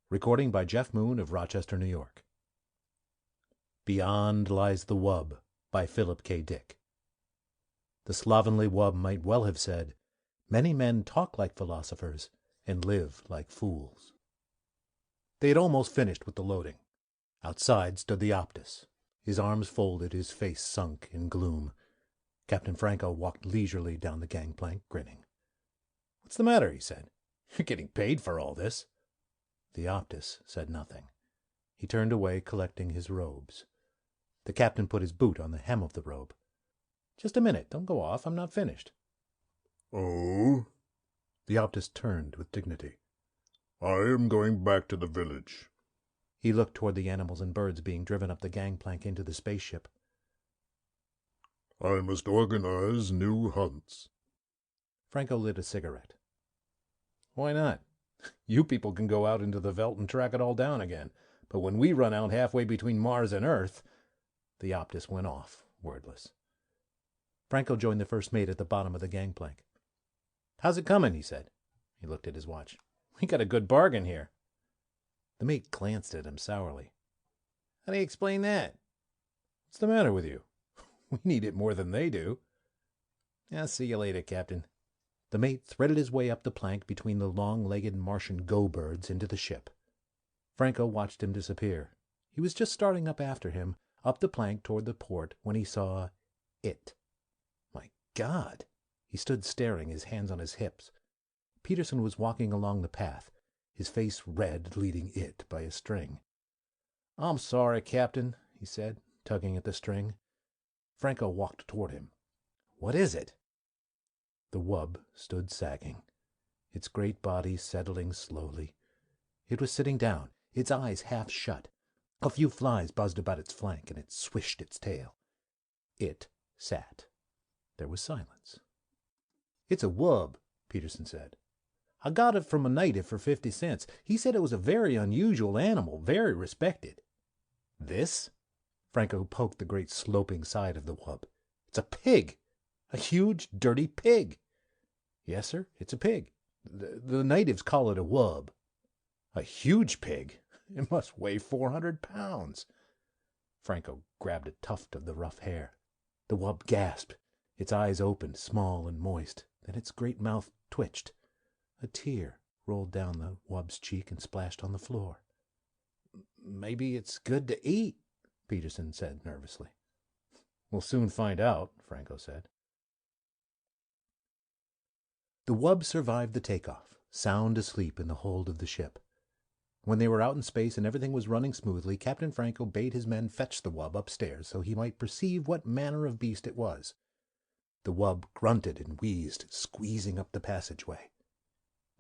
Recording by Jeff Moon of Rochester, New York. Beyond Lies the Wub by Philip K. Dick. The slovenly wub might well have said, "Many men talk like philosophers and live like fools." They had almost finished with the loading. Outside stood the Optus, his arms folded, his face sunk in gloom. Captain Franco walked leisurely down the gangplank, grinning. "What's the matter?" he said. "You're getting paid for all this." The Optus said nothing. He turned away, collecting his robes. The captain put his boot on the hem of the robe. "Just a minute. Don't go off. I'm not finished." "Oh?" The Optus turned with dignity. "I am going back to the village." He looked toward the animals and birds being driven up the gangplank into the spaceship. "I must organize new hunts." Franco lit a cigarette. "Why not? You people can go out into the veldt and track it all down again. But when we run out halfway between Mars and Earth..." The Optus went off, wordless. Franco joined the first mate at the bottom of the gangplank. "How's it coming?" he said. He looked at his watch. "We got a good bargain here." The mate glanced at him sourly. "How do you explain that?" "What's the matter with you?" "We need it more than they do." "I'll see you later, Captain." The mate threaded his way up the plank between the long-legged Martian go-birds into the ship. Franco watched him disappear. He was just starting up after him, up the plank toward the port, when he saw it. My God! He stood staring, his hands on his hips. Peterson was walking along the path, his face red, leading it by a string. "I'm sorry, Captain," he said, tugging at the string. Franco walked toward him. "What is it?" The wub stood sagging, its great body settling slowly. It was sitting down, its eyes half shut. A few flies buzzed about its flank, and it swished its tail. It sat. There was silence. "It's a wub," Peterson said. "I got it from a native for 50 cents. He said it was a very unusual animal, very respected." "This?" Franco poked the great sloping side of the wub. "It's a pig. A huge, dirty pig." "Yes, sir, it's a pig. The natives call it a wub." "A huge pig? It must weigh 400 pounds. Franco grabbed a tuft of the rough hair. The wub gasped. Its eyes opened, small and moist. Then its great mouth twitched. A tear rolled down the wub's cheek and splashed on the floor. "Maybe it's good to eat," Peterson said nervously. "We'll soon find out," Franco said. The wub survived the takeoff, sound asleep in the hold of the ship. When they were out in space and everything was running smoothly, Captain Franco bade his men fetch the wub upstairs so he might perceive what manner of beast it was. The wub grunted and wheezed, squeezing up the passageway.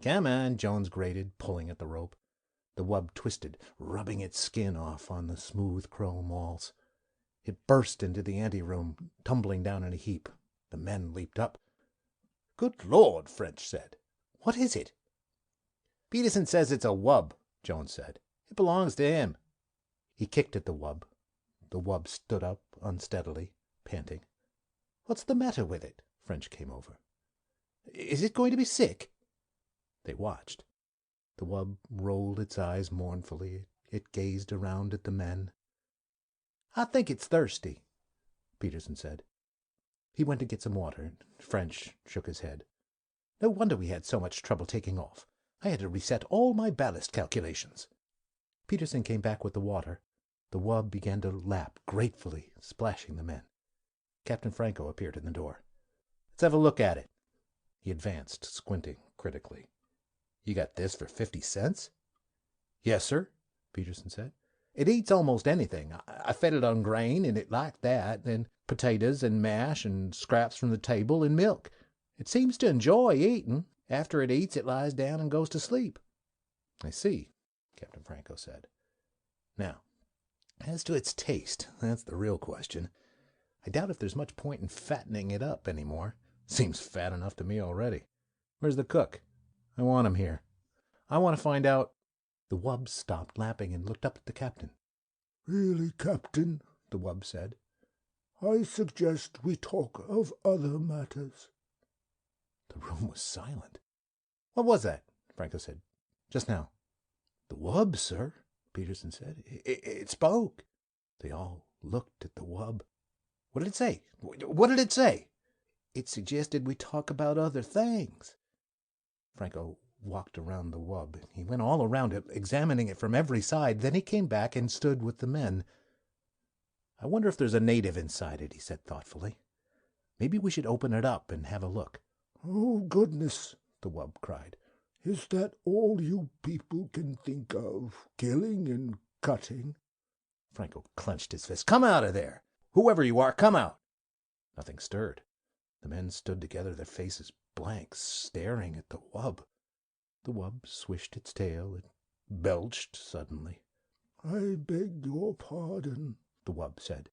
"Come on," Jones grated, pulling at the rope. The wub twisted, rubbing its skin off on the smooth chrome walls. It burst into the anteroom, tumbling down in a heap. The men leaped up. "Good Lord," French said. "What is it?" "Peterson says it's a wub," Jones said. "It belongs to him." He kicked at the wub. The wub stood up unsteadily, panting. "What's the matter with it?" French came over. "Is it going to be sick?" They watched. The wub rolled its eyes mournfully. It gazed around at the men. "I think it's thirsty," Peterson said. He went to get some water. French shook his head. "No wonder we had so much trouble taking off. I had to reset all my ballast calculations." Peterson came back with the water. The wub began to lap gratefully, splashing the men. Captain Franco appeared in the door. "Let's have a look at it." He advanced, squinting critically. "You got this for 50 cents?" "Yes, sir," Peterson said. "It eats almost anything. I fed it on grain, and it liked that, then potatoes and mash and scraps from the table and milk. It seems to enjoy eating. After it eats, it lies down and goes to sleep." "I see," Captain Franco said. "Now, as to its taste, that's the real question. I doubt if there's much point in fattening it up any more. Seems fat enough to me already. Where's the cook? I want him here. I want to find out..." The wub stopped lapping and looked up at the captain. "Really, Captain," the wub said, "I suggest we talk of other matters." The room was silent. "What was that?" Franco said. "Just now." The wub, sir, Peterson said. It spoke. They all looked at the wub. What did it say? What did it say? It suggested we talk about other things. Franco walked around the wub. He went all around it, examining it from every side. Then he came back and stood with the men. I wonder if there's a native inside it, he said thoughtfully. Maybe we should open it up and have a look. Oh, goodness, the wub cried. Is that all you people can think of, killing and cutting? Franco clenched his fist. Come out of there! Whoever you are, come out! Nothing stirred. The men stood together, their faces blank, staring at the wub. The wub swished its tail. It belched suddenly. I beg your pardon, the wub said.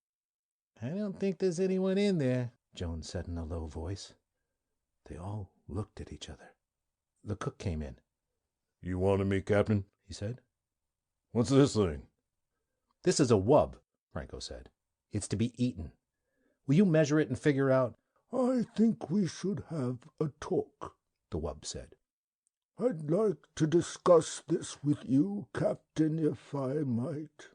I don't think there's anyone in there, Jones said in a low voice. They all looked at each other. The cook came in. You wanted me, Captain? He said. What's this thing? This is a wub, Franco said. It's to be eaten. Will you measure it and figure out? I think we should have a talk, the wub said. I'd like to discuss this with you, Captain, if I might.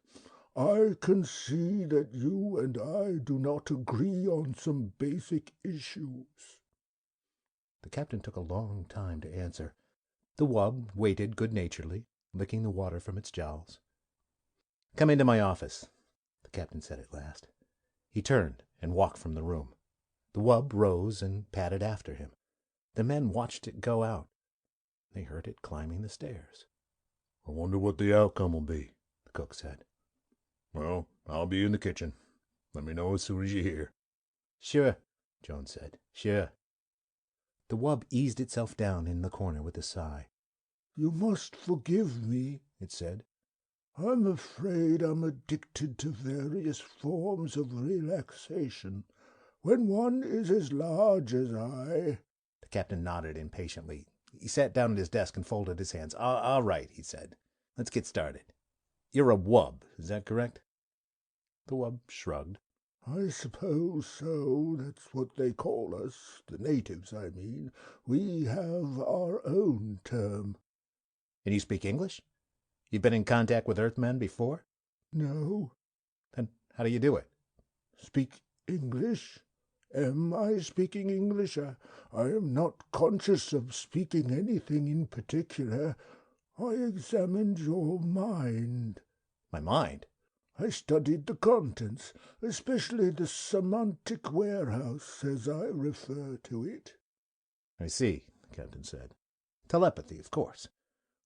I can see that you and I do not agree on some basic issues. The captain took a long time to answer. The wub waited good-naturedly, licking the water from its jowls. Come into my office, the captain said at last. He turned and walked from the room. The wub rose and padded after him. The men watched it go out. They heard it climbing the stairs. I wonder what the outcome will be, the cook said. Well, I'll be in the kitchen. Let me know as soon as you hear. Sure, Jones said. Sure. The wub eased itself down in the corner with a sigh. You must forgive me, it said. I'm afraid I'm addicted to various forms of relaxation. When one is as large as I... The captain nodded impatiently. He sat down at his desk and folded his hands. All right, he said. Let's get started. You're a wub, is that correct? The wub shrugged. I suppose so. That's what they call us, the natives, I mean. We have our own term. And you speak English? You've been in contact with Earthmen before? No. Then how do you do it? Speak English? Am I speaking English? I am not conscious of speaking anything in particular. I examined your mind. My mind? I studied the contents, especially the semantic warehouse, as I refer to it. I see, the captain said. Telepathy, of course.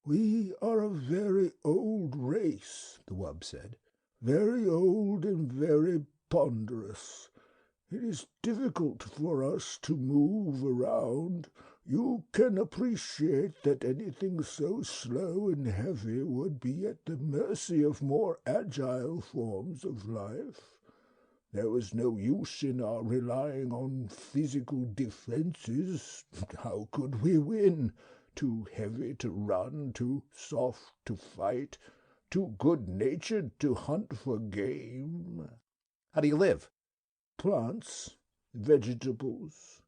We are a very old race, the wub said. Very old and very ponderous. It is difficult for us to move around. You can appreciate that anything so slow and heavy would be at the mercy of more agile forms of life. There was no use in our relying on physical defenses. How could we win? Too heavy to run, too soft to fight, too good-natured to hunt for game. How do you live? Plants, vegetables.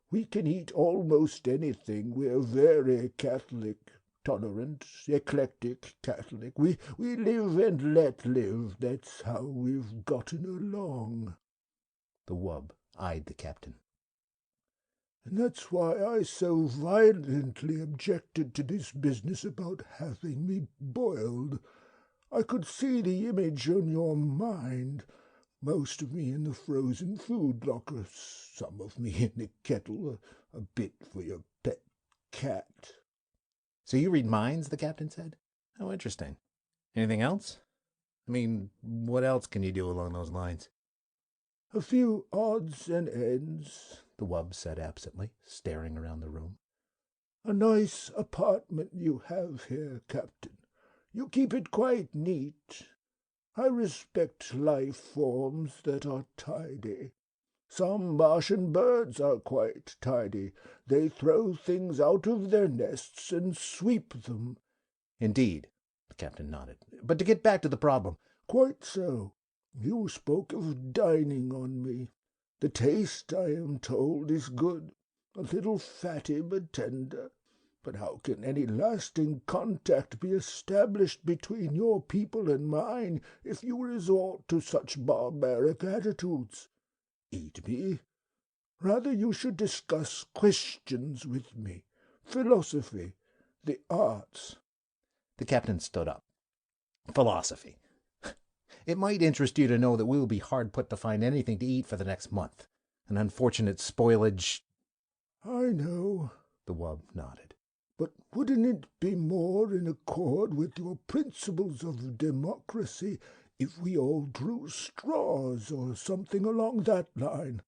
We can eat almost anything. We're very Catholic, tolerant, eclectic Catholic. We live and let live. That's how we've gotten along. The wub eyed the captain. And that's why I so violently objected to this business about having me boiled. I could see the image on your mind. Most of me in the frozen food locker, some of me in the kettle, a bit for your pet cat. So you read minds, the captain said? How interesting. Anything else? I mean, what else can you do along those lines? A few odds and ends, the wub said absently, staring around the room. A nice apartment you have here, Captain. You keep it quite neat. I respect life forms that are tidy. Some Martian birds are quite tidy. They throw things out of their nests and sweep them. Indeed, the captain nodded. But to get back to the problem. Quite so. You spoke of dining on me. The taste, I am told, is good. A little fatty but tender. But how can any lasting contact be established between your people and mine if you resort to such barbaric attitudes? Eat me? Rather you should discuss questions with me, philosophy, the arts. The captain stood up. Philosophy. It might interest you to know that we will be hard put to find anything to eat for the next month. An unfortunate spoilage. I know, The wub nodded. but wouldn't it be more in accord with your principles of democracy if we all drew straws or something along that line?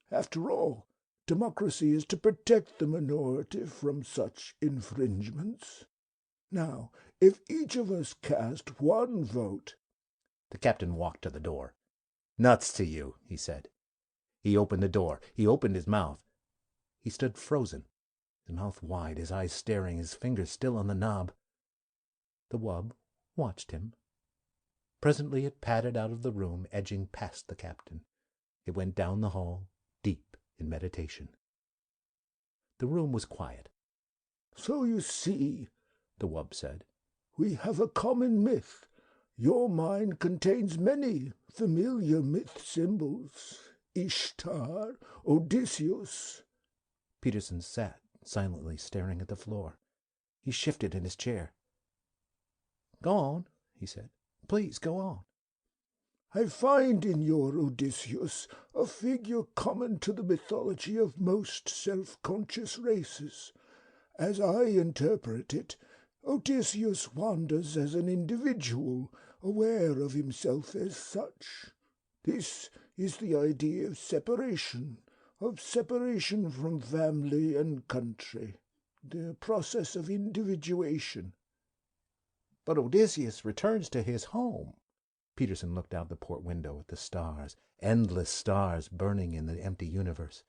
After all, democracy is to protect the minority from such infringements. Now, if each of us cast one vote— The captain walked to the door. Nuts to you, he said. He opened the door. He opened his mouth. He stood frozen, his mouth wide, his eyes staring, his fingers still on the knob. The wub watched him. Presently it padded out of the room, edging past the captain. It went down the hall, deep in meditation. The room was quiet. "So you see," the wub said, "we have a common myth. Your mind contains many familiar myth symbols. Ishtar, Odysseus." Peterson sat silently staring at the floor. He shifted in his chair. "Go on," he said. "Please go on." "I find in your Odysseus a figure common to the mythology of most self-conscious races. As I interpret it, Odysseus wanders as an individual, aware of himself as such. This is the idea of separation from family and country, the process of individuation." "But Odysseus returns to his home." Peterson looked out the port window at the stars, endless stars burning in the empty universe.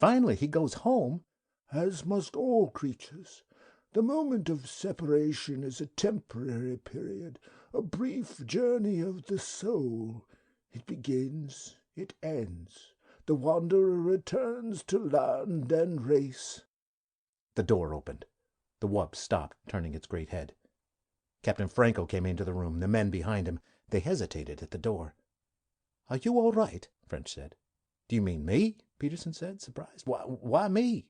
"Finally he goes home." "As must all creatures. The moment of separation is a temporary period, a brief journey of the soul. It begins, it ends. The wanderer returns to land and race." The door opened. The wub stopped, turning its great head. Captain Franco came into the room, the men behind him. They hesitated at the door. "Are you all right?" French said. "Do you mean me?" Peterson said, surprised. Why me?"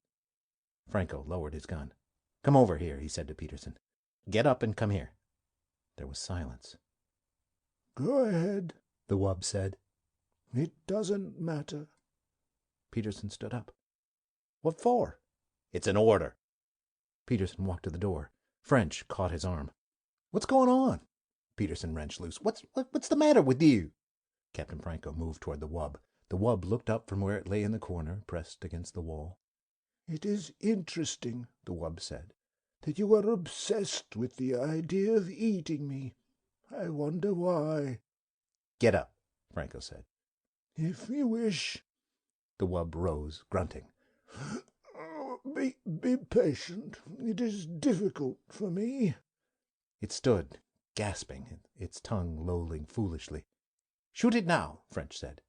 Franco lowered his gun. "Come over here," he said to Peterson. "Get up and come here." There was silence. "Go ahead," the wub said. "It doesn't matter." Peterson stood up. "What for?" "It's an order." Peterson walked to the door. French caught his arm. "What's going on?" Peterson wrenched loose. What's the matter with you?" Captain Franco moved toward the wub. The wub looked up from where it lay in the corner, pressed against the wall. "It is interesting," the wub said, "that you are obsessed with the idea of eating me. I wonder why." "Get up," Franco said. "If you wish." The wub rose, grunting. Be patient. It is difficult for me." It stood, gasping, its tongue lolling foolishly. "Shoot it now," French said.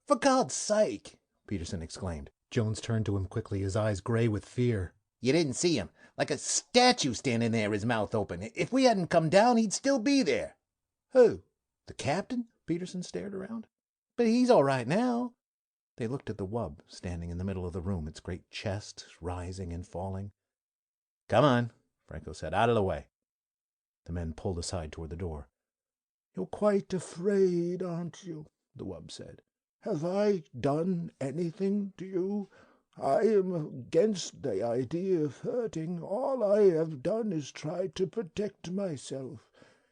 "For God's sake!" Peterson exclaimed. Jones turned to him quickly, his eyes gray with fear. "You didn't see him. Like a statue standing there, his mouth open. If we hadn't come down, he'd still be there." "Who? The captain?" Peterson stared around. "But he's all right now." They looked at the wub, standing in the middle of the room, its great chest rising and falling. "Come on," Franco said. "Out of the way." The men pulled aside toward the door. "You're quite afraid, aren't you?" the wub said. "Have I done anything to you? I am against the idea of hurting. All I have done is try to protect myself.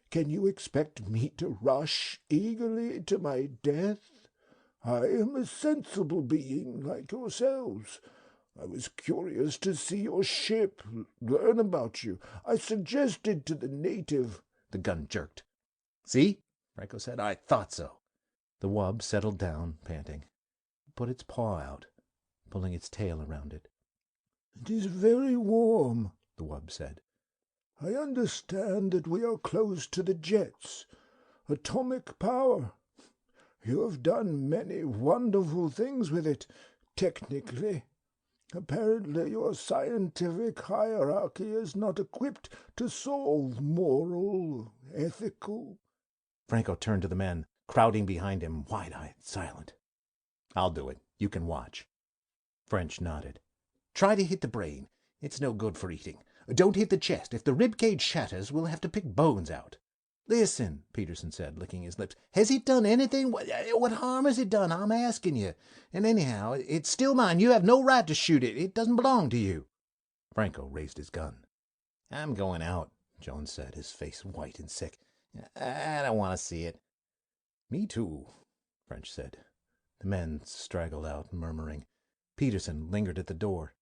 Can you expect me to rush eagerly to my death? I am a sensible being like yourselves. I was curious to see your ship, learn about you. I suggested to the native—" The gun jerked. "See?" Franco said. "I thought so." The wub settled down, panting. It put its paw out, pulling its tail around it. "It is very warm," the wub said. "I understand that we are close to the jets. Atomic power. You have done many wonderful things with it, technically. Apparently your scientific hierarchy is not equipped to solve moral, ethical. Franco turned to the men, crowding behind him, wide-eyed, silent. I'll do it. You can watch. French nodded. Try to hit the brain. It's no good for eating. Don't hit the chest. If the rib cage shatters, we'll have to pick bones out. Listen, Peterson said, licking his lips. Has it done anything? What harm has it done? I'm asking you. And anyhow, it's still mine. You have no right to shoot it. It doesn't belong to you. Franco raised his gun. I'm going out, Jones said, his face white and sick. I don't want to see it. Me too, French said. The men straggled out, murmuring. Peterson lingered at the door.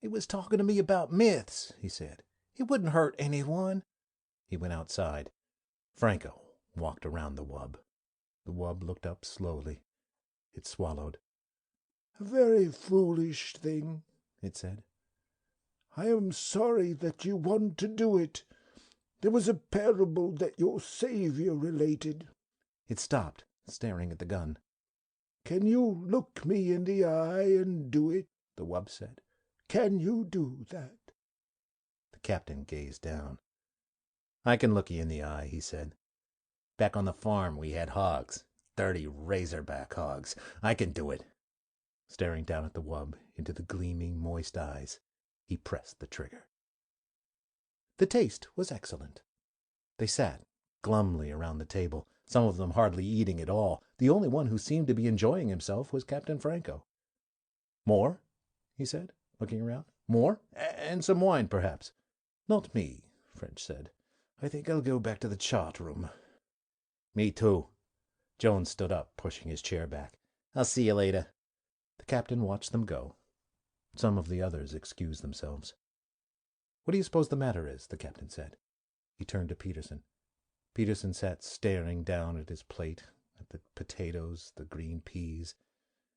It was talking to me about myths, he said. It wouldn't hurt anyone. He went outside. Franco walked around the wub. The wub looked up slowly. It swallowed. A very foolish thing, it said. I am sorry that you want to do it. There was a parable that your Saviour related. It stopped, staring at the gun. Can you look me in the eye and do it? The wub said. Can you do that? The captain gazed down. I can look you in the eye, he said. Back on the farm we had hogs. Dirty razorback hogs. I can do it. Staring down at the wub, into the gleaming, moist eyes, he pressed the trigger. The taste was excellent. They sat glumly around the table, some of them hardly eating at all. The only one who seemed to be enjoying himself was Captain Franco. More? He said, looking around. More? And some wine, perhaps. Not me, French said. I think I'll go back to the chart room. Me too. Jones stood up, pushing his chair back. I'll see you later. The captain watched them go. Some of the others excused themselves. What do you suppose the matter is? The captain said. He turned to Peterson. Peterson sat staring down at his plate, at the potatoes, the green peas,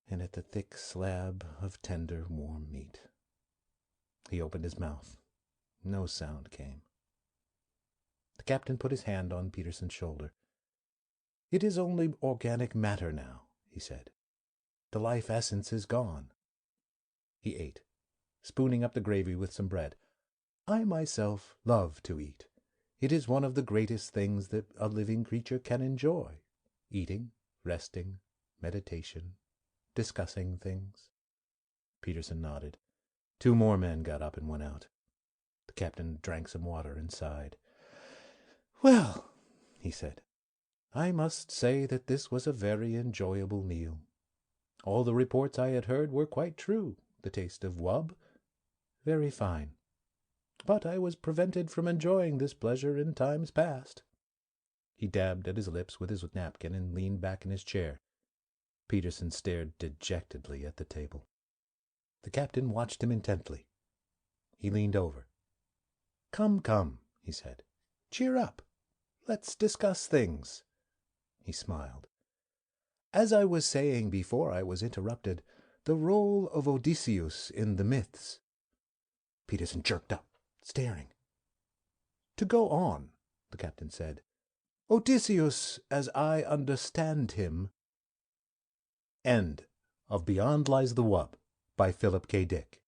and at the thick slab of tender, warm meat. He opened his mouth. No sound came. The captain put his hand on Peterson's shoulder. It is only organic matter now, he said. The life essence is gone. He ate, spooning up the gravy with some bread. I myself love to eat. It is one of the greatest things that a living creature can enjoy. Eating, resting, meditation, discussing things. Peterson nodded. 2 more men got up and went out. The captain drank some water and sighed. Well, he said, I must say that this was a very enjoyable meal. All the reports I had heard were quite true. The taste of wub, very fine. But I was prevented from enjoying this pleasure in times past. He dabbed at his lips with his napkin and leaned back in his chair. Peterson stared dejectedly at the table. The captain watched him intently. He leaned over. Come, come, he said. Cheer up. Let's discuss things. He smiled. As I was saying before I was interrupted, the role of Odysseus in the myths. Peterson jerked up, staring. To go on, the captain said. Odysseus, as I understand him. End of Beyond Lies the Wub by Philip K. Dick.